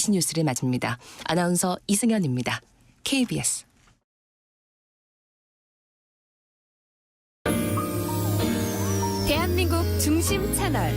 MBC 뉴스를 마칩니다. 아나운서 이승현입니다. KBS. 대한민국 중심 채널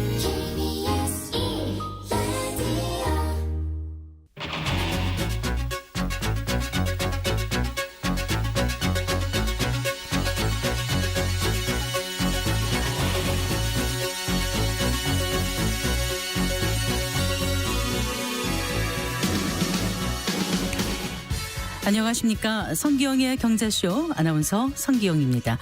안녕하십니까. 성기영의 경제쇼 아나운서 성기영입니다.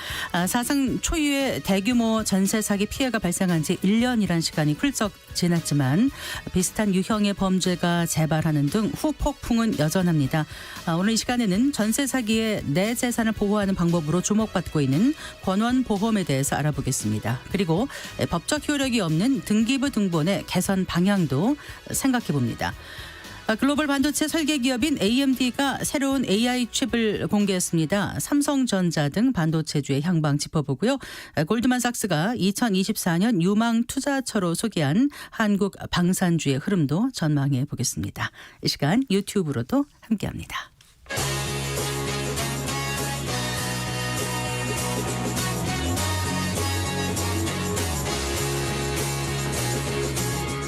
사상 초유의 대규모 전세 사기 피해가 발생한 지 1년이란 시간이 훌쩍 지났지만 비슷한 유형의 범죄가 재발하는 등 후폭풍은 여전합니다. 오늘 이 시간에는 전세 사기의 내 재산을 보호하는 방법으로 주목받고 있는 권원보험에 대해서 알아보겠습니다. 그리고 법적 효력이 없는 등기부 등본의 개선 방향도 생각해 봅니다. 글로벌 반도체 설계 기업인 AMD가 새로운 AI 칩을 공개했습니다. 삼성전자 등 반도체주의 향방 짚어보고요. 골드만삭스가 2024년 유망 투자처로 소개한 한국 방산주의 흐름도 전망해 보겠습니다. 이 시간 유튜브로도 함께합니다.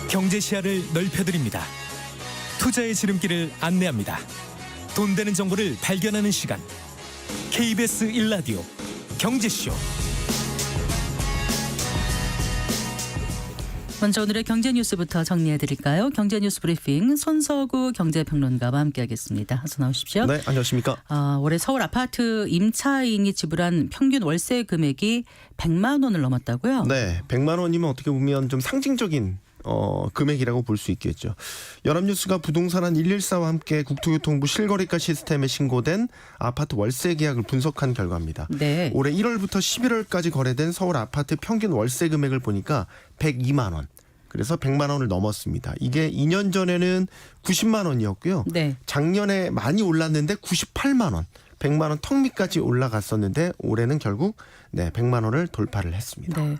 경제 시야를 넓혀드립니다. 투자의 지름길을 안내합니다. 돈 되는 정보를 발견하는 시간. KBS 1라디오 경제쇼. 먼저 오늘의 경제 뉴스부터 정리해드릴까요? 경제 뉴스 브리핑 손서구 경제평론가와 함께하겠습니다. 어서 나오십시오. 네, 안녕하십니까. 올해 서울 아파트 임차인이 지불한 평균 월세 금액이 100만 원을 넘었다고요? 네, 100만 원이면 어떻게 보면 좀 상징적인 금액이라고 볼 수 있겠죠. 연합뉴스가 부동산한 114와 함께 국토교통부 실거래가 시스템에 신고된 아파트 월세 계약을 분석한 결과입니다. 네. 올해 1월부터 11월까지 거래된 서울 아파트 평균 월세 금액을 보니까 102만 원. 그래서 100만 원을 넘었습니다. 이게 2년 전에는 90만 원이었고요. 네. 작년에 많이 올랐는데 98만 원. 100만 원 턱 밑까지 올라갔었는데 올해는 결국 100만 원을 돌파를 했습니다. 네.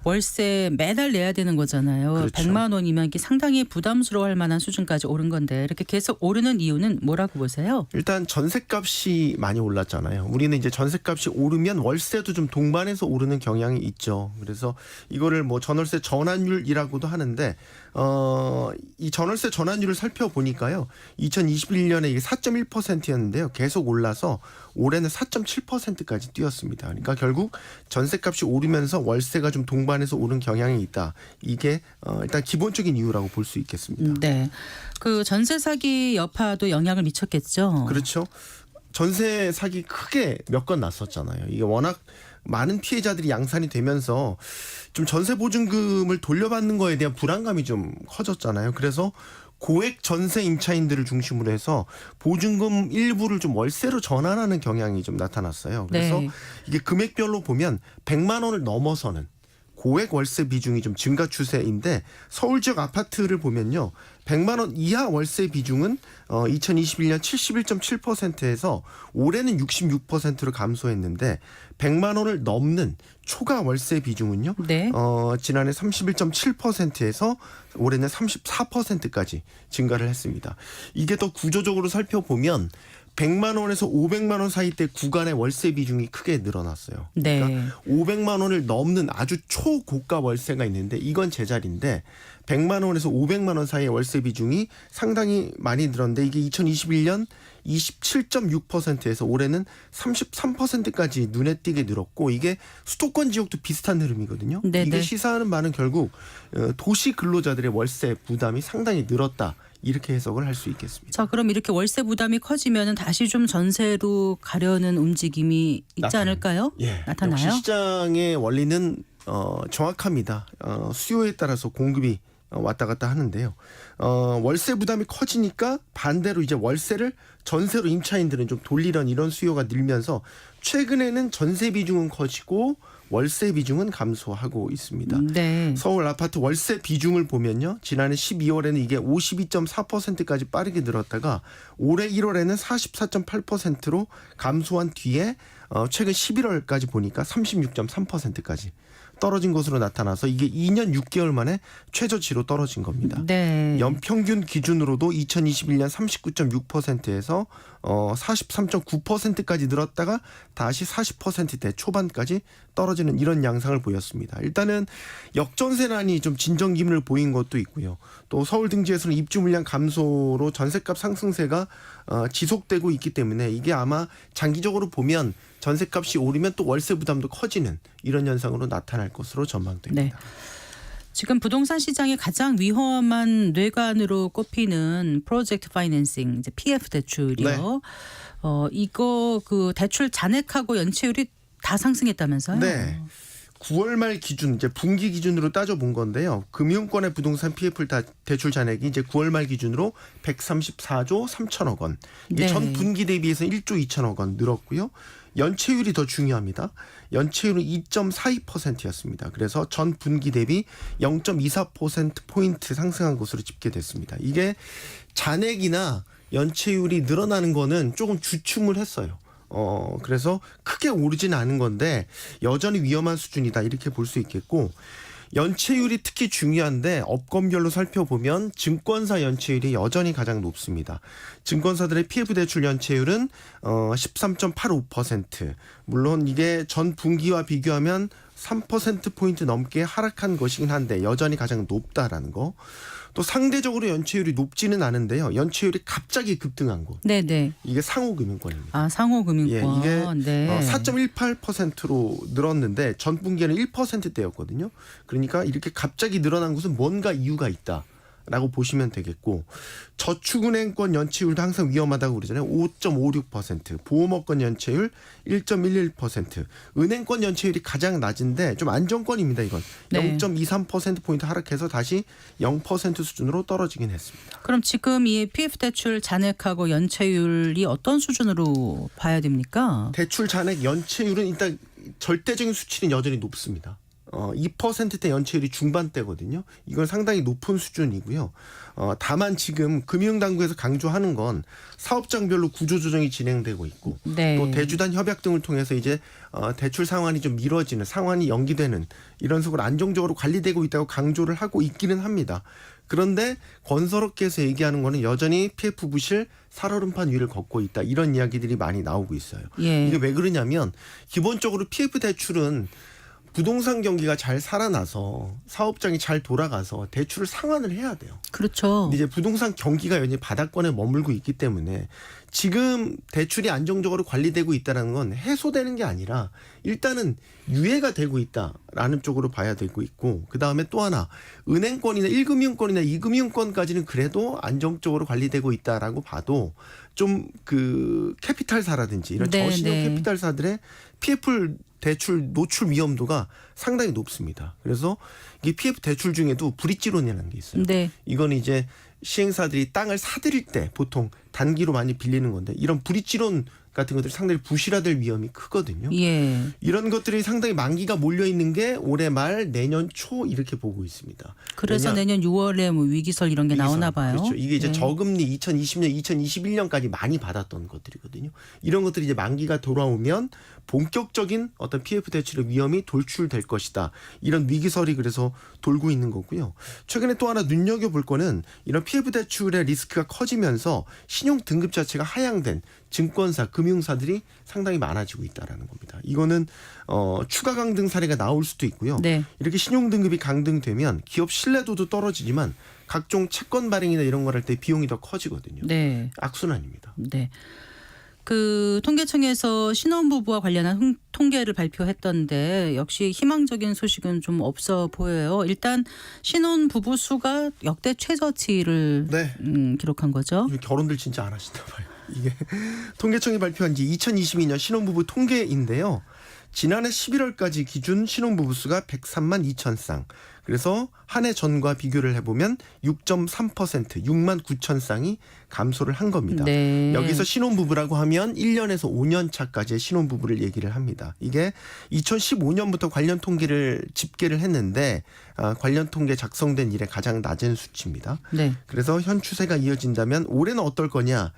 월세 매달 내야 되는 거잖아요. 그렇죠. 100만 원이면 이게 상당히 부담스러워할 만한 수준까지 오른 건데 이렇게 계속 오르는 이유는 뭐라고 보세요? 일단 전셋값이 많이 올랐잖아요. 우리는 이제 전셋값이 오르면 월세도 좀 동반해서 오르는 경향이 있죠. 그래서 이거를 뭐 전월세 전환율이라고도 하는데 이 전월세 전환율을 살펴보니까요. 2021년에 이게 4.1%였는데요. 계속 올라서 올해는 4.7%까지 뛰었습니다. 그러니까 결국 전셋값이 오르면서 월세가 좀 동반해서 오른 경향이 있다. 이게 일단 기본적인 이유라고 볼 수 있겠습니다. 네. 그 전세 사기 여파도 영향을 미쳤겠죠. 그렇죠. 전세 사기 크게 몇 건 났었잖아요. 이게 워낙 많은 피해자들이 양산이 되면서 좀 전세 보증금을 돌려받는 거에 대한 불안감이 좀 커졌잖아요. 그래서 고액 전세 임차인들을 중심으로 해서 보증금 일부를 좀 월세로 전환하는 경향이 좀 나타났어요. 그래서 네. 이게 금액별로 보면 100만 원을 넘어서는 고액 월세 비중이 좀 증가 추세인데 서울 지역 아파트를 보면요. 100만 원 이하 월세 비중은 2021년 71.7%에서 올해는 66%로 감소했는데 100만 원을 넘는 초과 월세 비중은요. 네. 지난해 31.7%에서 올해는 34%까지 증가를 했습니다. 이게 더 구조적으로 살펴보면 100만 원에서 500만 원 사이대 구간의 월세 비중이 크게 늘어났어요. 네. 그러니까 500만 원을 넘는 아주 초고가 월세가 있는데 이건 제자리인데 100만 원에서 500만 원 사이의 월세 비중이 상당히 많이 늘었는데 이게 2021년 27.6%에서 올해는 33%까지 눈에 띄게 늘었고 이게 수도권 지역도 비슷한 흐름이거든요. 네네. 이게 시사하는 바는 결국 도시 근로자들의 월세 부담이 상당히 늘었다. 이렇게 해석을 할 수 있겠습니다. 자, 그럼 이렇게 월세 부담이 커지면 다시 좀 전세로 가려는 움직임이 있지 않을까요? 예, 나타나요? 역시 시장의 원리는 정확합니다. 수요에 따라서 공급이 왔다 갔다 하는데요. 월세 부담이 커지니까 반대로 이제 월세를 전세로 임차인들은 좀 돌리려는 이런 수요가 늘면서 최근에는 전세 비중은 커지고 월세 비중은 감소하고 있습니다. 네. 서울 아파트 월세 비중을 보면요. 지난해 12월에는 이게 52.4%까지 빠르게 늘었다가 올해 1월에는 44.8%로 감소한 뒤에 최근 11월까지 보니까 36.3%까지 떨어진 것으로 나타나서 이게 2년 6개월 만에 최저치로 떨어진 겁니다. 네. 연평균 기준으로도 2021년 39.6%에서 43.9%까지 늘었다가 다시 40%대 초반까지 떨어지는 이런 양상을 보였습니다. 일단은 역전세난이 좀 진정 기미를 보인 것도 있고요. 또 서울 등지에서는 입주 물량 감소로 전셋값 상승세가 지속되고 있기 때문에 이게 아마 장기적으로 보면 전셋값이 오르면 또 월세 부담도 커지는 이런 현상으로 나타날 것으로 전망됩니다. 네. 지금 부동산 시장의 가장 위험한 뇌관으로 꼽히는 프로젝트 파이낸싱, 이제 PF 대출이요. 네. 이거 그 대출 잔액하고 연체율이 다 상승했다면서요? 네. 9월 말 기준 이제 분기 기준으로 따져본 건데요. 금융권의 부동산 PF 대출 잔액이 이제 9월 말 기준으로 134조 3천억 원. 이게 네. 전 분기 대비해서 1조 2천억 원 늘었고요. 연체율이 더 중요합니다. 연체율은 2.42%였습니다. 그래서 전 분기 대비 0.24%포인트 상승한 것으로 집계됐습니다. 이게 잔액이나 연체율이 늘어나는 거는 조금 주춤을 했어요. 그래서 크게 오르지는 않은 건데 여전히 위험한 수준이다 이렇게 볼 수 있겠고 연체율이 특히 중요한데 업권별로 살펴보면 증권사 연체율이 여전히 가장 높습니다. 증권사들의 PF 대출 연체율은 13.85%. 물론 이게 전 분기와 비교하면 3%포인트 넘게 하락한 것이긴 한데 여전히 가장 높다라는 거. 또 상대적으로 연체율이 높지는 않은데요. 연체율이 갑자기 급등한 거. 네네. 이게 상호금융권입니다. 아, 상호금융권. 예, 이게 네. 4.18%로 늘었는데 전 분기에는 1%대였거든요. 그러니까 이렇게 갑자기 늘어난 것은 뭔가 이유가 있다라고 보시면 되겠고 저축은행권 연체율도 항상 위험하다고 그러잖아요. 5.56%, 보험업권 연체율 1.11%, 은행권 연체율이 가장 낮은데 좀 안정권입니다. 이건 네. 0.23%포인트 하락해서 다시 0% 수준으로 떨어지긴 했습니다. 그럼 지금 이 PF 대출 잔액하고 연체율이 어떤 수준으로 봐야 됩니까? 대출 잔액 연체율은 일단 절대적인 수치는 여전히 높습니다. 2%대 연체율이 중반대거든요. 이건 상당히 높은 수준이고요. 다만 지금 금융당국에서 강조하는 건 사업장별로 구조조정이 진행되고 있고 네. 또 대주단 협약 등을 통해서 이제 대출 상환이 좀 미뤄지는 상환이 연기되는 이런 식으로 안정적으로 관리되고 있다고 강조를 하고 있기는 합니다. 그런데 건설업계에서 얘기하는 거는 여전히 PF 부실 살얼음판 위를 걷고 있다. 이런 이야기들이 많이 나오고 있어요. 예. 이게 왜 그러냐면 기본적으로 PF 대출은 부동산 경기가 잘 살아나서 사업장이 잘 돌아가서 대출을 상환을 해야 돼요. 그렇죠. 근데 이제 부동산 경기가 여전히 바닥권에 머물고 있기 때문에 지금 대출이 안정적으로 관리되고 있다는 건 해소되는 게 아니라 일단은 유예가 되고 있다라는 쪽으로 봐야 되고 있고 그다음에 또 하나 은행권이나 1금융권이나 2금융권까지는 그래도 안정적으로 관리되고 있다라고 봐도 좀 그 캐피탈사라든지 이런 네, 저신용 네. 캐피탈사들의 PF 대출 노출 위험도가 상당히 높습니다. 그래서 이 PF 대출 중에도 브릿지론이라는 게 있어요. 네. 이건 이제 시행사들이 땅을 사들일 때 보통 단기로 많이 빌리는 건데 이런 브릿지론 같은 것들이 상당히 부실화될 위험이 크거든요. 예. 이런 것들이 상당히 만기가 몰려 있는 게 올해 말 내년 초 이렇게 보고 있습니다. 그래서 왜냐? 내년 6월에 뭐 위기설 이런 게 나오나 봐요. 그렇죠. 이게 이제 예. 저금리 2020년, 2021년까지 많이 받았던 것들이거든요. 이런 것들이 이제 만기가 돌아오면 본격적인 어떤 PF 대출의 위험이 돌출될 것이다. 이런 위기설이 그래서 돌고 있는 거고요. 최근에 또 하나 눈여겨볼 거는 이런 PF 대출의 리스크가 커지면서 신용 등급 자체가 하향된 증권사, 금융사들이 상당히 많아지고 있다라는 겁니다. 이거는 추가 강등 사례가 나올 수도 있고요. 네. 이렇게 신용 등급이 강등되면 기업 신뢰도도 떨어지지만 각종 채권 발행이나 이런 걸 할 때 비용이 더 커지거든요. 네. 악순환입니다. 네. 그 통계청에서 신혼부부와 관련한 통계를 발표했던데 역시 희망적인 소식은 좀 없어 보여요. 일단 신혼부부 수가 역대 최저치를 네. 기록한 거죠. 요즘 결혼들 진짜 안 하시나 봐요. 이게 통계청이 발표한 지 2022년 신혼부부 통계인데요. 지난해 11월까지 기준 신혼부부 수가 103만 2천 쌍. 그래서 한 해 전과 비교를 해보면 6.3% 6만 9천 쌍이 감소를 한 겁니다. 네. 여기서 신혼부부라고 하면 1년에서 5년 차까지의 신혼부부를 얘기를 합니다. 이게 2015년부터 관련 통계를 집계를 했는데 관련 통계 작성된 이래 가장 낮은 수치입니다. 네. 그래서 현 추세가 이어진다면 올해는 어떨 거냐.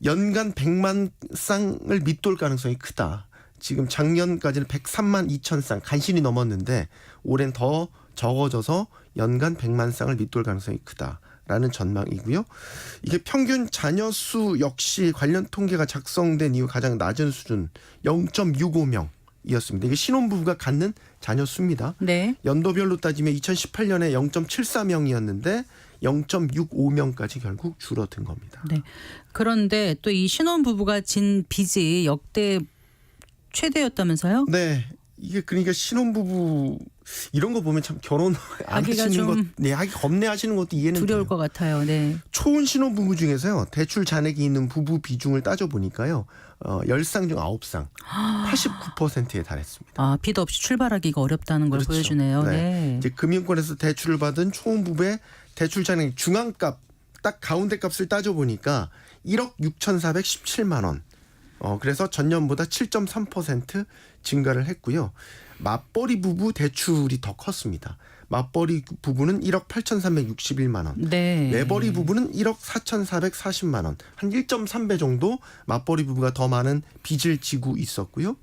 연간 100만 쌍을 밑돌 가능성이 크다. 지금 작년까지는 103만 2천 쌍 간신히 넘었는데 올해는 더 적어져서 연간 100만 쌍을 밑돌 가능성이 크다라는 전망이고요. 이게 평균 자녀 수 역시 관련 통계가 작성된 이후 가장 낮은 수준 0.65명이었습니다. 이게 신혼부부가 갖는 자녀 수입니다. 네. 연도별로 따지면 2018년에 0.74명이었는데 0.65명까지 결국 줄어든 겁니다. 네. 그런데 또 이 신혼부부가 진 빚이 역대 최대였다면서요? 네. 이게 그러니까 신혼부부 이런 거 보면 참 결혼 안 하기가 하시는 것, 좀 네, 하기 겁내하시는 것도 이해는 두려울 돼요. 것 같아요. 네. 초혼 신혼부부 중에서요 대출 잔액이 있는 부부 비중을 따져보니까요 10쌍 중 9쌍 89%에 달했습니다. 아, 빚 없이 출발하기가 어렵다는 걸 그렇죠. 보여주네요. 네. 네. 이제 금융권에서 대출을 받은 초혼 부부의 대출 잔액 중앙값 딱 가운데 값을 따져보니까 1억 6,417만 원. 그래서 전년보다 7.3% 증가를 했고요. 맞벌이 부부 대출이 더 컸습니다. 맞벌이 부부는 1억 8,361만 원. 네. 외벌이 부부는 1억 4,440만 원. 한 1.3배 정도 맞벌이 부부가 더 많은 빚을 지고 있었고요.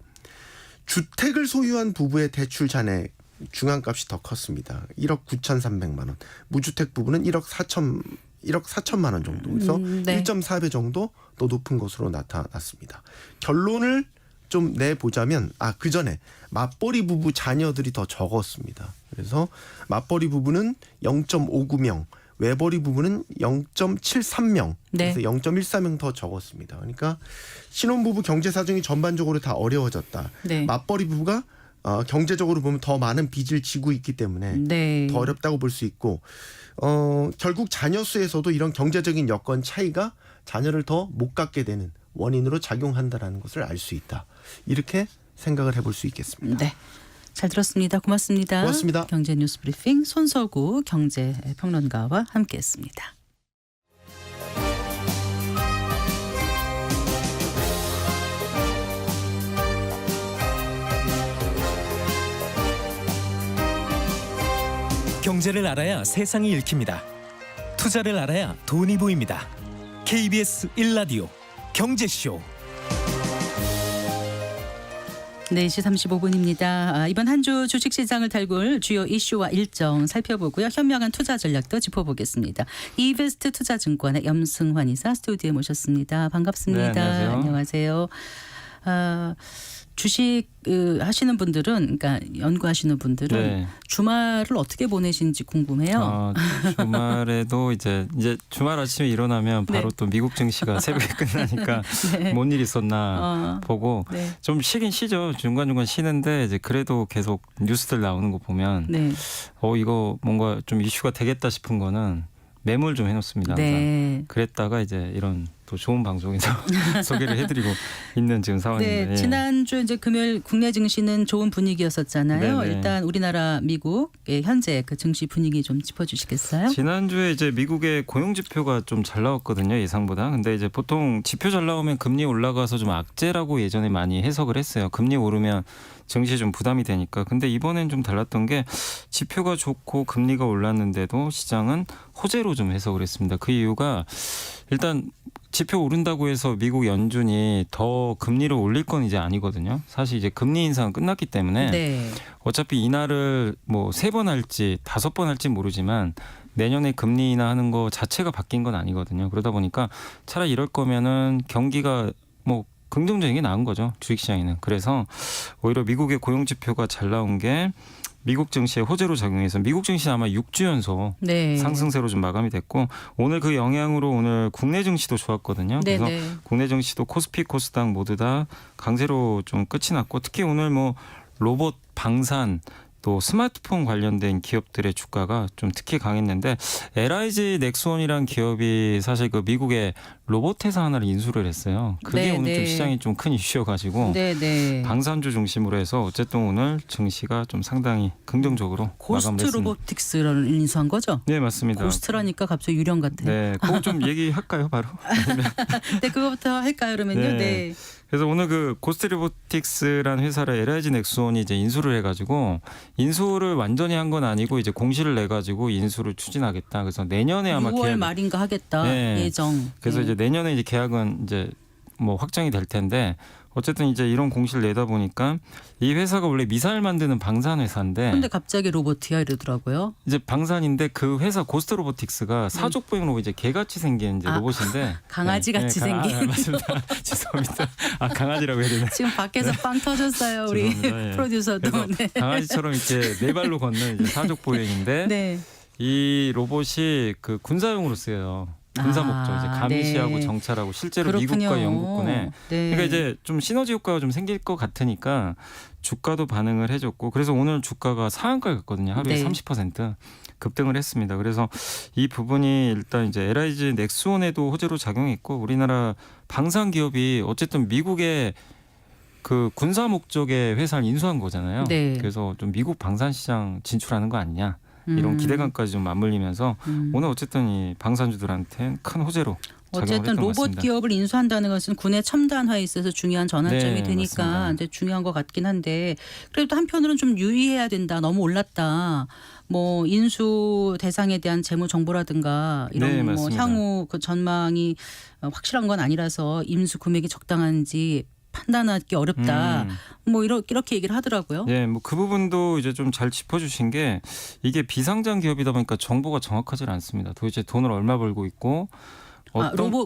주택을 소유한 부부의 대출 잔액 중앙값이 더 컸습니다. 1억 9,300만 원. 무주택 부부는 1억 4천만 원 정도. 그래서 네. 1.4배 정도 더 높은 것으로 나타났습니다. 결론을 좀 내보자면 그 전에 맞벌이 부부 자녀들이 더 적었습니다. 그래서 맞벌이 부부는 0.59명, 외벌이 부부는 0.73명, 네. 그래서 0.14명 더 적었습니다. 그러니까 신혼부부 경제 사정이 전반적으로 다 어려워졌다. 네. 맞벌이 부부가 경제적으로 보면 더 많은 빚을 지고 있기 때문에 네. 더 어렵다고 볼 수 있고 결국 자녀 수에서도 이런 경제적인 여건 차이가 자녀를 더 못 갖게 되는 원인으로 작용한다라는 것을 알 수 있다. 이렇게 생각을 해볼 수 있겠습니다. 네. 잘 들었습니다. 고맙습니다. 고맙습니다. 경제 뉴스 브리핑 손석우 경제평론가와 함께했습니다. 경제를 알아야 세상이 읽힙니다. 투자를 알아야 돈이 보입니다. KBS 1라디오 경제쇼. 4시 35분입니다. 이번 한 주 주식시장을 달굴 주요 이슈와 일정 살펴보고요. 현명한 투자 전략도 짚어보겠습니다. 이베스트 투자증권의 염승환 이사 스튜디오에 모셨습니다. 반갑습니다. 네, 안녕하세요. 안녕하세요. 주식 하시는 분들은, 그러니까 연구하시는 분들은 네. 주말을 어떻게 보내신지 궁금해요. 주말에도 이제 주말 아침에 일어나면 바로 네. 또 미국 증시가 새벽에 끝나니까 네. 뭔 일 있었나 보고 네. 좀 쉬긴 쉬죠. 중간중간 쉬는데 이제 그래도 계속 뉴스들 나오는 거 보면 네. 이거 뭔가 좀 이슈가 되겠다 싶은 거는 메모를 좀 해놓습니다. 항상. 네. 그랬다가 이제 이런 또 좋은 방송에서 소개를 해드리고 있는 지금 상황입니다. 네, 예. 지난주 이제 금요일 국내 증시는 좋은 분위기였었잖아요. 네네. 일단 우리나라 미국의 현재 그 증시 분위기 좀 짚어주시겠어요? 지난주에 이제 미국의 고용 지표가 좀 잘 나왔거든요, 예상보다. 근데 이제 보통 지표 잘 나오면 금리 올라가서 좀 악재라고 예전에 많이 해석을 했어요. 금리 오르면 증시에 좀 부담이 되니까. 근데 이번엔 좀 달랐던 게 지표가 좋고 금리가 올랐는데도 시장은 호재로 좀 해석을 했습니다. 그 이유가 일단 지표 오른다고 해서 미국 연준이 더 금리를 올릴 건 이제 아니거든요. 사실 이제 금리 인상은 끝났기 때문에 네. 어차피 인하를 뭐 3번 할지 5번 할지 모르지만 내년에 금리 인하하는 거 자체가 바뀐 건 아니거든요. 그러다 보니까 차라리 이럴 거면은 경기가 뭐 긍정적인 게 나은 거죠. 주식시장에는. 그래서 오히려 미국의 고용 지표가 잘 나온 게 미국 증시에 호재로 작용해서 미국 증시 아마 6주 연속 네. 상승세로 좀 마감이 됐고 오늘 그 영향으로 오늘 국내 증시도 좋았거든요. 네, 그래서 네. 국내 증시도 코스피 코스닥 모두 다 강세로 좀 끝이 났고 특히 오늘 뭐 로봇 방산 또 스마트폰 관련된 기업들의 주가가 좀 특히 강했는데 LIG 넥스원이란 기업이 사실 그 미국의 로봇 회사 하나를 인수를 했어요. 그게 네, 오늘 네. 좀 시장이 좀 큰 이슈여가지고 네, 네. 방산주 중심으로 해서 어쨌든 오늘 증시가 좀 상당히 긍정적으로 고스트 마감을 했습니다. 로보틱스를 인수한 거죠? 네 맞습니다. 고스트라니까 갑자기 유령 같아요. 네, 그거 좀 얘기할까요, 바로? 네, 그거부터 할까요, 그러면요? 네. 네. 그래서 오늘 그 고스트 로보틱스라는 회사를 LIG 넥스원이 이제 인수를 해가지고 인수를 완전히 한 건 아니고 이제 공시를 내가지고 인수를 추진하겠다. 그래서 내년에 아마 6월 계약. 말인가 하겠다. 네. 예정. 그래서 네. 이제 내년에 이제 계약은 이제 뭐 확정이 될 텐데 어쨌든 이제 이런 공시를 내다 보니까 이 회사가 원래 미사일 만드는 방산 회사인데 근데 갑자기 로봇이야 이러더라고요. 이제 방산인데 그 회사 고스트 로보틱스가 사족 보행로 이제 개같이 생긴 이제 아, 로봇인데 강아지 같이 생긴. 맞습니다. 죄송합니다. 아 강아지라고 해야 되나? 지금 밖에서 빵 터졌어요 우리 죄송합니다. 예. 프로듀서도. 그래서 네. 강아지처럼 이렇게 네 발로 걷는 이제 사족 보행인데 네. 이 로봇이 그 군사용으로 쓰여요. 군사 목적 이제 감시하고 네. 정찰하고 실제로 그렇군요. 미국과 영국군에 네. 그러니까 이제 좀 시너지 효과가 좀 생길 것 같으니까 주가도 반응을 해줬고 그래서 오늘 주가가 상한가를 갔거든요. 하루에 네. 30% 급등을 했습니다. 그래서 이 부분이 일단 이제 LIG 넥스원에도 호재로 작용했고 우리나라 방산 기업이 어쨌든 미국의 그 군사 목적의 회사를 인수한 거잖아요. 네. 그래서 좀 미국 방산 시장 진출하는 거 아니냐. 이런 기대감까지 좀 맞물리면서 오늘 어쨌든 이 방산주들한테 큰 호재로 작용을 어쨌든 했던 것 로봇 같습니다. 기업을 인수한다는 것은 군의 첨단화에 있어서 중요한 전환점이 네, 되니까 맞습니다. 이제 중요한 것 같긴 한데 그래도 한편으로는 좀 유의해야 된다. 너무 올랐다. 뭐 인수 대상에 대한 재무 정보라든가 이런 네, 뭐 맞습니다. 향후 그 전망이 확실한 건 아니라서 임수 금액이 적당한지 판단하기 어렵다. 뭐 이렇게 얘기를 하더라고요. 예, 뭐 그 부분도 이제 좀 잘 짚어주신 게 이게 비상장 기업이다 보니까 정보가 정확하지 않습니다. 도대체 돈을 얼마 벌고 있고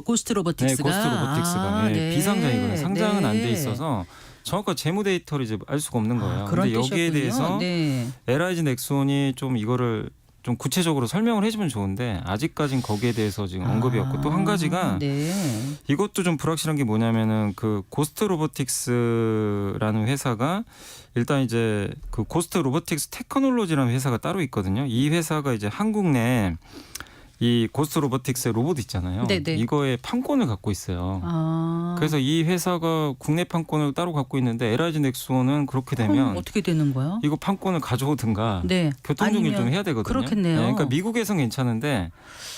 고스트 로보틱스가. 네, 고스트 로보틱스가 네, 비상장이거든요. 상장은 안 돼 있어서 정확한 재무 데이터를 이제 알 수가 없는 거예요. 그런 근데 여기에 뜻이었군요. 대해서 네. LIG 넥스원이 좀 이거를 좀 구체적으로 설명을 해주면 좋은데 아직까진 거기에 대해서 지금 언급이 없고 또 한 가지가 네. 이것도 좀 불확실한 게 뭐냐면은 그 고스트 로보틱스라는 회사가 일단 이제 그 고스트 로보틱스 테크놀로지라는 회사가 따로 있거든요. 이 회사가 이제 한국 내 이 고스트 로보틱스의 로봇 있잖아요. 네네. 이거의 판권을 갖고 있어요. 아. 그래서 이 회사가 국내 판권을 따로 갖고 있는데 LIG 넥스원은 그렇게 그럼 되면 어떻게 되는 거예요? 이거 판권을 가져오든가 네. 교통정리를 좀 아니면 해야 되거든요. 그렇겠네요. 네, 그러니까 미국에선 괜찮은데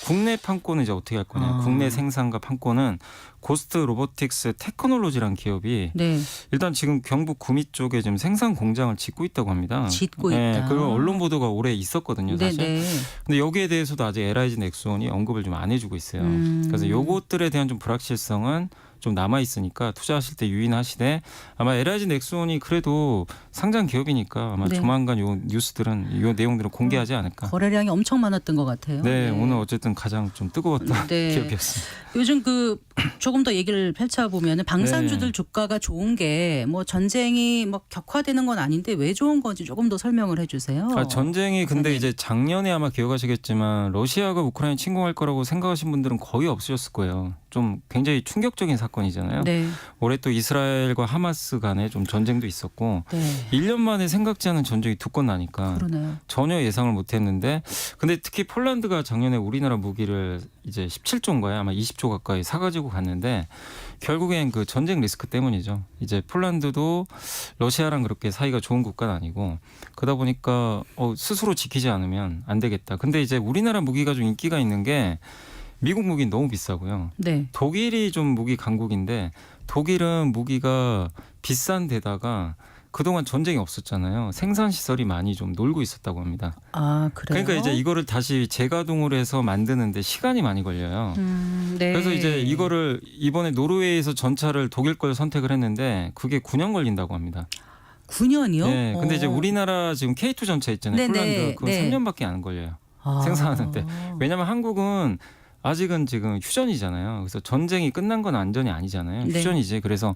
국내 판권은 이제 어떻게 할 거냐. 국내 생산과 판권은 고스트 로보틱스 테크놀로지라는 기업이 네. 일단 지금 경북 구미 쪽에 지금 생산 공장을 짓고 있다고 합니다. 짓고 네, 있다. 그리고 언론 보도가 오래 있었거든요, 사실. 네네. 근데 여기에 대해서도 아직 LIG 넥스원이 언급을 좀 안 해주고 있어요. 그래서 요것들에 대한 좀 불확실성은 좀 남아 있으니까 투자하실 때 유의하시되 아마 LIG 넥스원이 그래도 상장 기업이니까 아마 네. 조만간 요 뉴스들은 요 내용들은 공개하지 않을까. 거래량이 엄청 많았던 것 같아요. 네, 오늘 어쨌든 가장 좀 뜨거웠던 네. 기업이었습니다. 요즘 그 조금 더 얘기를 펼쳐보면 방산주들 네. 주가가 좋은 게 뭐 전쟁이 뭐 격화되는 건 아닌데 왜 좋은 건지 조금 더 설명을 해주세요. 전쟁이 근데 네. 이제 작년에 아마 기억하시겠지만 러시아가 우크라이나 침공할 거라고 생각하신 분들은 거의 없으셨을 거예요. 좀 굉장히 충격적인 사건이잖아요. 네. 올해 또 이스라엘과 하마스 간에 좀 전쟁도 있었고 네. 1년 만에 생각지 않은 전쟁이 두 건 나니까 그러네요. 전혀 예상을 못했는데 근데 특히 폴란드가 작년에 우리나라 무기를 이제 17조인가요? 아마 20조 가까이 사가지고 갔는데 결국엔 그 전쟁 리스크 때문이죠. 이제 폴란드도 러시아랑 그렇게 사이가 좋은 국가는 아니고 그러다 보니까 스스로 지키지 않으면 안 되겠다. 근데 이제 우리나라 무기가 좀 인기가 있는 게 미국 무기는 너무 비싸고요. 네. 독일이 좀 무기 강국인데 독일은 무기가 비싼 데다가 그동안 전쟁이 없었잖아요. 생산 시설이 많이 좀 놀고 있었다고 합니다. 아 그래요. 그러니까 이제 이거를 다시 재가동을 해서 만드는데 시간이 많이 걸려요. 네. 그래서 이제 이거를 이번에 노르웨이에서 전차를 독일 걸 선택을 했는데 그게 9년 걸린다고 합니다. 9년이요? 네. 근데 이제 우리나라 지금 K2 전차 있잖아요. 네네. 폴란드 그건 네. 3년밖에 안 걸려요. 아. 생산하는데. 왜냐하면 한국은 아직은 지금 휴전이잖아요. 그래서 전쟁이 끝난 건 완전히 아니잖아요. 네. 휴전이지. 그래서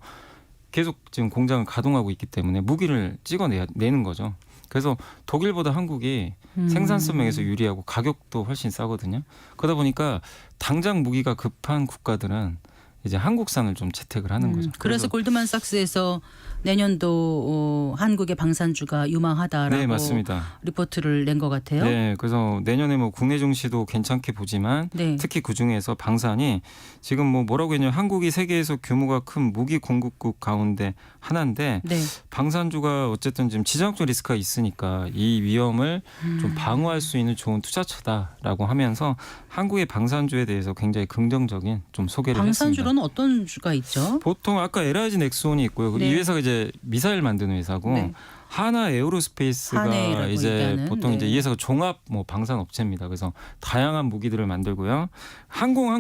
계속 지금 공장을 가동하고 있기 때문에 무기를 찍어내는 거죠. 그래서 독일보다 한국이 생산성 면에서 유리하고 가격도 훨씬 싸거든요. 그러다 보니까 당장 무기가 급한 국가들은 이제 한국산을 좀 채택을 하는 거죠. 그래서 골드만삭스에서 내년도 한국의 방산주가 유망하다라고 네, 맞습니다. 리포트를 낸 것 같아요. 네, 그래서 내년에 뭐 국내 증시도 괜찮게 보지만 네. 특히 그 중에서 방산이 지금 뭐 뭐라고 했냐면 한국이 세계에서 규모가 큰 무기 공급국 가운데 하나인데 네. 방산주가 어쨌든 지금 지정학적 리스크가 있으니까 이 위험을 좀 방어할 수 있는 좋은 투자처다라고 하면서 한국의 방산주에 대해서 굉장히 긍정적인 좀 소개를 했습니다. 방산주로는 어떤 주가 있죠? 보통 아까 LIG 넥스원이 있고요. 네. 이 회사가 이제 이제 미사일 만드는 회사고 네. 하나 에어로스페이스가 하네라고 이제 얘기하는, 보통 네. 이제 이 회사가 종합 뭐 방산 업체입니다. 그래서 다양한 무기들을 만들고요. 한국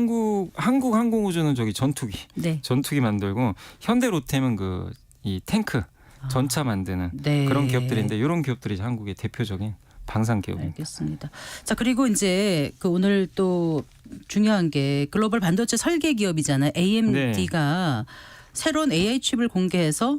항공우주는 저기 전투기 네. 만들고 현대 로템은 그 이 탱크 전차 만드는 네. 그런 기업들인데 이런 기업들이 이제 한국의 대표적인 방산 기업입니다. 알겠습니다. 자, 그리고 이제 그 오늘 또 중요한 게 글로벌 반도체 설계 기업이잖아요. AMD가 새로운 AI 칩을 공개해서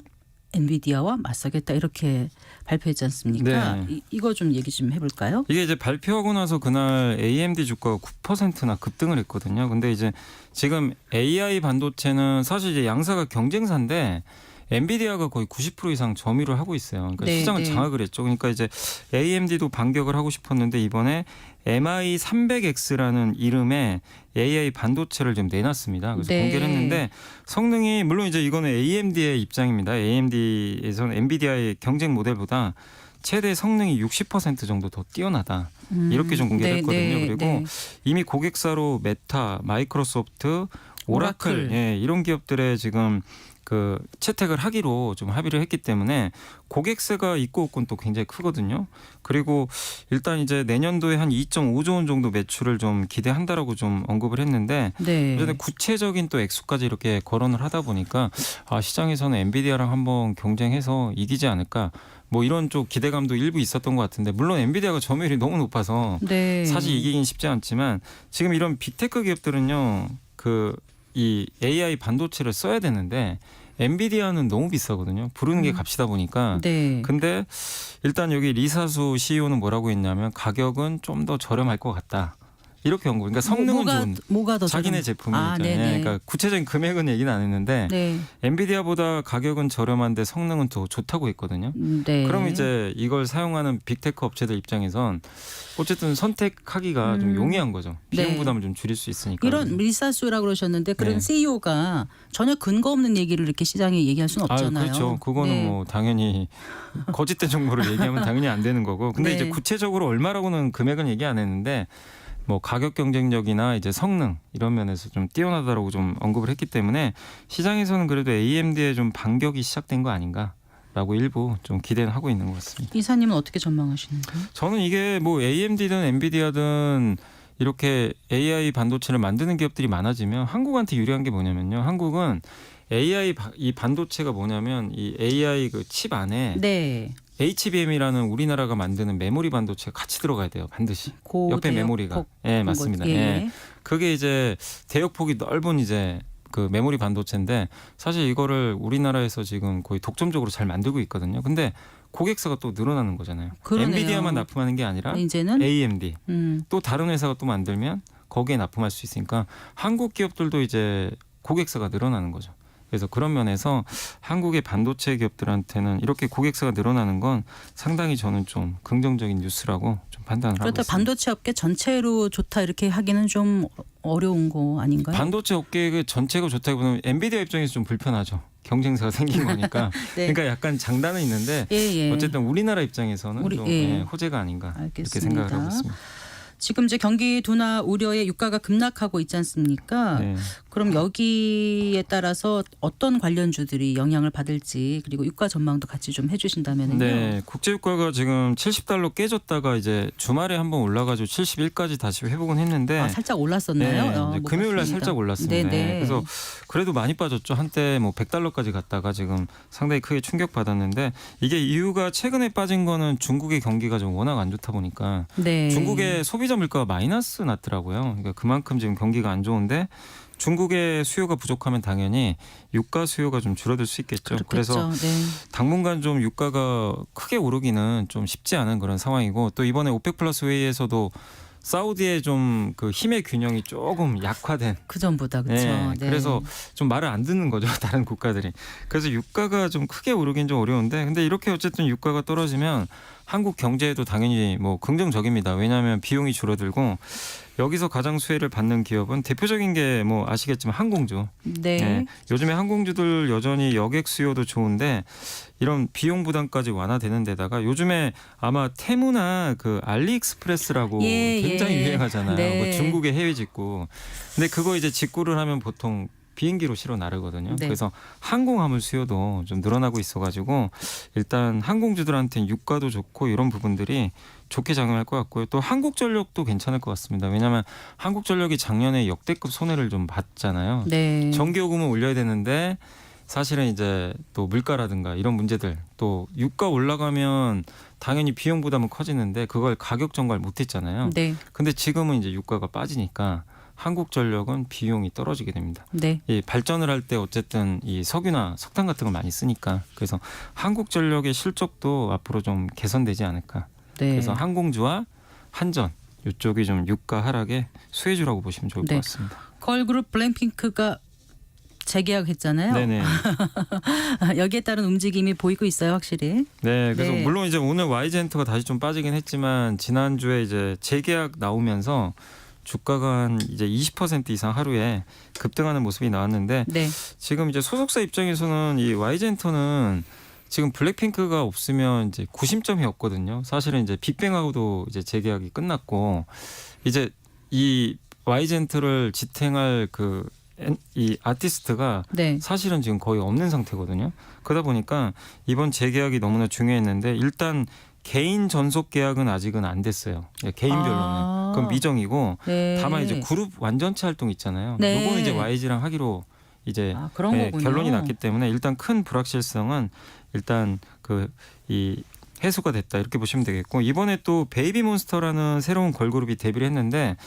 엔비디아와 맞서겠다 이렇게 발표했지 않습니까? 네. 이거 좀 얘기 좀 해볼까요? 이게 이제 발표하고 나서 그날 AMD 주가가 9%나 급등을 했거든요. 근데 이제 지금 AI 반도체는 사실 이제 양사가 경쟁사인데 엔비디아가 거의 90% 이상 점유를 하고 있어요. 그러니까 네, 시장을 네. 장악을 했죠. 그러니까 이제 AMD도 반격을 하고 싶었는데 이번에 MI300X라는 이름의 AI 반도체를 좀 내놨습니다. 그래서 네. 공개를 했는데 성능이 물론 이제 이거는 AMD의 입장입니다. AMD에서는 엔비디아의 경쟁 모델보다 최대 성능이 60% 정도 더 뛰어나다. 이렇게 좀 공개를 네, 했거든요. 네, 그리고 네. 이미 고객사로 메타, 마이크로소프트, 오라클 이런 기업들의 지금 그 채택을 하기로 좀 합의를 했기 때문에 고객사가 있고 없고는 또 굉장히 크거든요. 그리고 일단 이제 내년도에 한 2.5조 원 정도 매출을 좀 기대한다라고 좀 언급을 했는데 네. 어쨌든 구체적인 또 액수까지 이렇게 거론을 하다 보니까 시장에서는 엔비디아랑 한번 경쟁해서 이기지 않을까 뭐 이런 쪽 기대감도 일부 있었던 것 같은데 물론 엔비디아가 점유율이 너무 높아서 네. 사실 이기긴 쉽지 않지만 지금 이런 빅테크 기업들은요 이 AI 반도체를 써야 되는데 엔비디아는 너무 비싸거든요. 부르는 게 값이다 보니까. 네. 근데 일단 여기 리사수 CEO는 뭐라고 했냐면 가격은 좀 더 저렴할 것 같다. 이렇게 연구. 그러니까 성능은 좋은 뭐가 더 자기네 저렴- 제품이죠. 아, 네네. 그러니까 구체적인 금액은 얘기는 안 했는데 네. 엔비디아보다 가격은 저렴한데 성능은 더 좋다고 했거든요. 네. 그럼 이제 이걸 사용하는 빅테크 업체들 입장에선 어쨌든 선택하기가 좀 용이한 거죠. 비용 네. 부담을 좀 줄일 수 있으니까. 이런 리사수라고 그러셨는데 그런 네. CEO가 전혀 근거 없는 얘기를 이렇게 시장에 얘기할 수는 없잖아요. 그렇죠. 그거는 네. 뭐 당연히 거짓된 정보를 얘기하면 당연히 안 되는 거고. 근데 네. 이제 구체적으로 얼마라고는 금액은 얘기 안 했는데 뭐 가격 경쟁력이나 이제 성능 이런 면에서 좀 뛰어나다라고 좀 언급을 했기 때문에 시장에서는 그래도 AMD의 좀 반격이 시작된 거 아닌가라고 일부 좀 기대는 하고 있는 것 같습니다. 이사님은 어떻게 전망하시는가요? 저는 이게 뭐 AMD든 엔비디아든 이렇게 AI 반도체를 만드는 기업들이 많아지면 한국한테 유리한 게 뭐냐면요. 한국은 AI 이 반도체가 뭐냐면 이 AI 그 칩 안에 네. HBM이라는 우리나라가 만드는 메모리 반도체가 같이 들어가야 돼요. 반드시. 옆에 메모리가. 예, 맞습니다. 예. 예. 그게 이제 대역폭이 넓은 이제 그 메모리 반도체인데 사실 이거를 우리나라에서 지금 거의 독점적으로 잘 만들고 있거든요. 근데 고객사가 또 늘어나는 거잖아요. 그러네요. 엔비디아만 납품하는 게 아니라 이제는 AMD 음. 또 다른 회사가 또 만들면 거기에 납품할 수 있으니까 한국 기업들도 이제 고객사가 늘어나는 거죠. 그래서 그런 면에서 한국의 반도체 기업들한테는 이렇게 고객사가 늘어나는 건 상당히 저는 좀 긍정적인 뉴스라고 좀 판단을 하고 그렇다 있습니다. 반도체 업계 전체로 좋다 이렇게 하기는 좀 어려운 거 아닌가요? 반도체 업계 전체가 좋다기보다는 엔비디아 입장에서 좀 불편하죠. 경쟁사가 생긴 거니까. 네. 그러니까 약간 장단은 있는데 예. 어쨌든 우리나라 입장에서는 좀 예. 호재가 아닌가 이렇게 알겠습니다. 생각을 하고 있습니다. 지금 이제 경기 둔화 우려에 유가가 급락하고 있지 않습니까? 네. 그럼 여기에 따라서 어떤 관련주들이 영향을 받을지 그리고 유가 전망도 같이 좀 해주신다면요. 네, 국제 유가가 지금 70달러 깨졌다가 이제 주말에 한번 올라가지고 71까지 다시 회복은 했는데 살짝 올랐었나요? 네, 이제 못 금요일 날 봤습니다. 살짝 올랐습니다. 네네. 그래서 그래도 많이 빠졌죠. 한때 뭐 100달러까지 갔다가 지금 상당히 크게 충격 받았는데 이게 이유가 최근에 빠진 거는 중국의 경기가 좀 워낙 안 좋다 보니까 네. 중국의 소비자 물가가 마이너스 났더라고요. 그러니까 그만큼 지금 경기가 안 좋은데 중국의 수요가 부족하면 당연히 유가 수요가 좀 줄어들 수 있겠죠. 그렇겠죠. 그래서 네. 당분간 좀 유가가 크게 오르기는 좀 쉽지 않은 그런 상황이고 또 이번에 오펙 플러스 회의에서도 사우디의 좀 그 힘의 균형이 조금 약화된 그 전보다 그렇죠. 네, 그래서 좀 말을 안 듣는 거죠. 다른 국가들이. 그래서 유가가 좀 크게 오르긴 좀 어려운데 근데 이렇게 어쨌든 유가가 떨어지면 한국 경제에도 당연히 뭐 긍정적입니다. 왜냐하면 비용이 줄어들고 여기서 가장 수혜를 받는 기업은 대표적인 게 뭐 아시겠지만 항공주. 네. 네, 요즘에 항공주들 여전히 여객 수요도 좋은데 이런 비용 부담까지 완화되는 데다가 요즘에 아마 테무나 그 알리익스프레스라고 예, 굉장히 예. 유행하잖아요. 네. 뭐 중국의 해외 직구. 근데 그거 이제 직구를 하면 보통 비행기로 실어 나르거든요. 네. 그래서 항공화물 수요도 좀 늘어나고 있어가지고 일단 항공주들한테는 유가도 좋고 이런 부분들이 좋게 작용할 것 같고요. 또 한국전력도 괜찮을 것 같습니다. 왜냐하면 한국전력이 작년에 역대급 손해를 좀 봤잖아요. 네. 전기요금을 올려야 되는데 사실은 이제 또 물가라든가 이런 문제들 또 유가 올라가면 당연히 비용 부담은 커지는데 그걸 가격 전가를 못했잖아요. 네. 근데 지금은 이제 유가가 빠지니까 한국전력은 비용이 떨어지게 됩니다. 네. 이 발전을 할 때 어쨌든 이 석유나 석탄 같은 걸 많이 쓰니까 그래서 한국전력의 실적도 앞으로 좀 개선되지 않을까. 네. 그래서 항공주와 한전 이쪽이 좀 유가 하락의 수혜주라고 보시면 좋을 네. 것 같습니다. 걸그룹 블랙핑크가 재계약했잖아요. 네네. 여기에 따른 움직임이 보이고 있어요, 확실히. 네, 그래서 네. 물론 이제 오늘 YG엔터가 다시 좀 빠지긴 했지만 지난주에 이제 재계약 나오면서 주가가 한 이제 20% 이상 하루에 급등하는 모습이 나왔는데 네. 지금 이제 소속사 입장에서는 이 YG엔터는 지금 블랙핑크가 없으면 이제 구심점이 없거든요. 사실은 이제 빅뱅하고도 이제 재계약이 끝났고 이제 이 YG엔터를 지탱할 이 아티스트가 네. 사실은 지금 거의 없는 상태거든요. 그러다 보니까 이번 재계약이 너무나 중요했는데 일단 개인 전속 계약은 아직은 안 됐어요. 개인별로는. 아. 그건 미정이고 네. 다만 이제 그룹 완전체 활동 있잖아요. 네. 요거는 이제 YG랑 하기로 이제 그런 거군요. 결론이 났기 때문에 일단 큰 불확실성은 일단 이 해소가 됐다 이렇게 보시면 되겠고 이번에 또 베이비몬스터라는 새로운 걸그룹이 데뷔를 했는데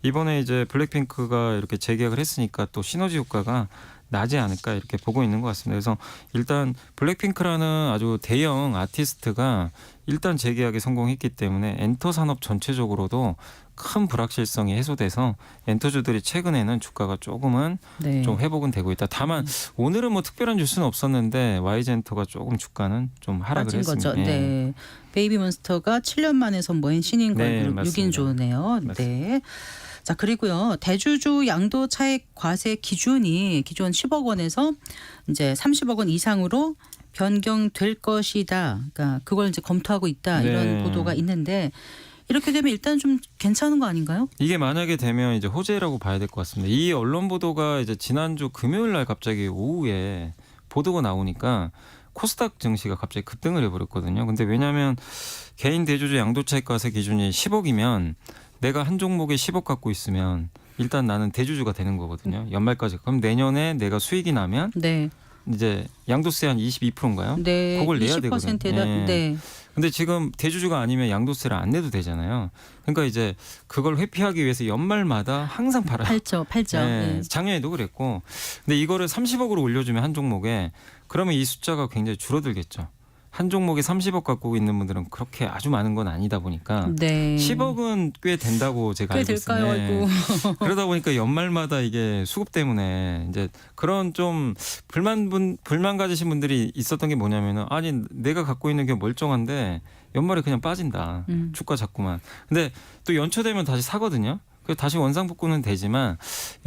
이번에 이제 블랙핑크가 이렇게 재계약을 했으니까 또 시너지 효과가 나지 않을까 이렇게 보고 있는 것 같습니다. 그래서 일단 블랙핑크라는 아주 대형 아티스트가 일단 재계약에 성공했기 때문에 엔터 산업 전체적으로도 큰 불확실성이 해소돼서 엔터주들이 최근에는 주가가 조금은 네. 좀 회복은 되고 있다. 다만 오늘은 뭐 특별한 뉴스는 없었는데 YG엔터가 조금 주가는 좀 하락을 빠진 했습니다. 거죠. 예. 네. 베이비몬스터가 7년 만에 선보인 신인 네, 걸그룹 맞습니다. 6인조네요. 네. 자, 그리고요. 대주주 양도 차익 과세 기준이 기존 10억 원에서 이제 30억 원 이상으로 변경될 것이다. 그러니까 그걸 이제 검토하고 있다. 이런 네. 보도가 있는데 이렇게 되면 일단 좀 괜찮은 거 아닌가요? 이게 만약에 되면 이제 호재라고 봐야 될 것 같습니다. 이 언론 보도가 이제 지난주 금요일 날 갑자기 오후에 보도가 나오니까 코스닥 증시가 갑자기 급등을 해버렸거든요. 근데 왜냐하면 개인 대주주 양도차익 과세 기준이 10억이면 내가 한 종목에 10억 갖고 있으면 일단 나는 대주주가 되는 거거든요. 연말까지. 그럼 내년에 내가 수익이 나면 네. 이제 양도세 한 22%인가요? 네. 그걸 내야 되거든요. 20%에다. 예. 네. 근데 지금 대주주가 아니면 양도세를 안 내도 되잖아요. 그러니까 이제 그걸 회피하기 위해서 연말마다 항상 팔아요. 팔죠. 네, 네. 작년에도 그랬고. 근데 이거를 30억으로 올려주면 한 종목에 그러면 이 숫자가 굉장히 줄어들겠죠. 한 종목에 30억 갖고 있는 분들은 그렇게 아주 많은 건 아니다 보니까 네. 10억은 꽤 된다고 제가 꽤 알고 될까요? 있어요. 아이고. 그러다 보니까 연말마다 이게 수급 때문에 이제 그런 좀 불만 가지신 분들이 있었던 게 뭐냐면은 아니 내가 갖고 있는 게 멀쩡한데 연말에 그냥 빠진다. 주가 자꾸만. 근데 또 연초되면 다시 사거든요. 그 다시 원상복구는 되지만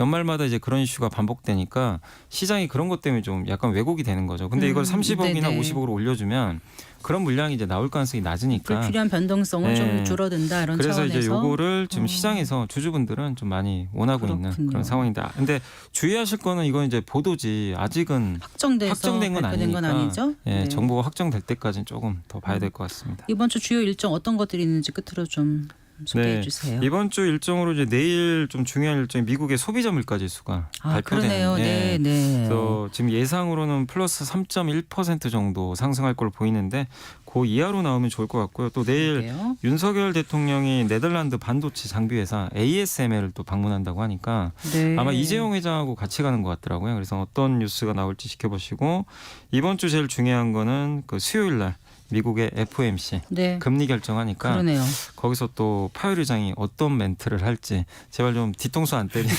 연말마다 이제 그런 이슈가 반복되니까 시장이 그런 것 때문에 좀 약간 왜곡이 되는 거죠. 근데 이걸 30억이나 네네. 50억으로 올려주면 그런 물량이 이제 나올 가능성이 낮으니까. 불필요한 변동성은 네. 좀 줄어든다 이런 그래서 차원에서. 이제 요거를 지금 시장에서 주주분들은 좀 많이 원하고 있는 그렇군요. 그런 상황인데 근데 주의하실 거는 이건 이제 보도지 아직은 확정된 건 발표된 건 아니니까 아니죠? 예, 네. 정보가 확정될 때까지는 조금 더 봐야 될 것 같습니다. 이번 주 주요 일정 어떤 것들이 있는지 끝으로 좀 소개해 네. 주세요. 이번 주 일정으로 이제 내일 좀 중요한 일정이 미국의 소비자 물가 지수가 그러네요. 발표되는데 네. 그래서 지금 예상으로는 플러스 3.1% 정도 상승할 걸로 보이는데 그 이하로 나오면 좋을 것 같고요. 또 내일 그러게요. 윤석열 대통령이 네덜란드 반도체 장비 회사 ASML을 또 방문한다고 하니까 네. 아마 이재용 회장하고 같이 가는 것 같더라고요. 그래서 어떤 뉴스가 나올지 지켜보시고 이번 주 제일 중요한 거는 그 수요일 날 미국의 FOMC 네. 금리 결정하니까 그러네요. 거기서 또 파월 의장이 어떤 멘트를 할지 제발 좀 뒤통수 안 때리나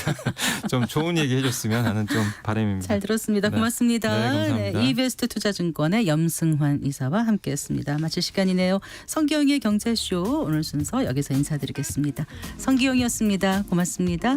좀 좋은 얘기 해줬으면 하는 좀 바람입니다. 잘 들었습니다. 네. 고맙습니다. 네, 감사합니다. 이베스트 투자증권의 염승환 이사와 함께했습니다. 마칠 시간이네요. 성기영의 경제쇼 오늘 순서 여기서 인사드리겠습니다. 성기영이었습니다. 고맙습니다.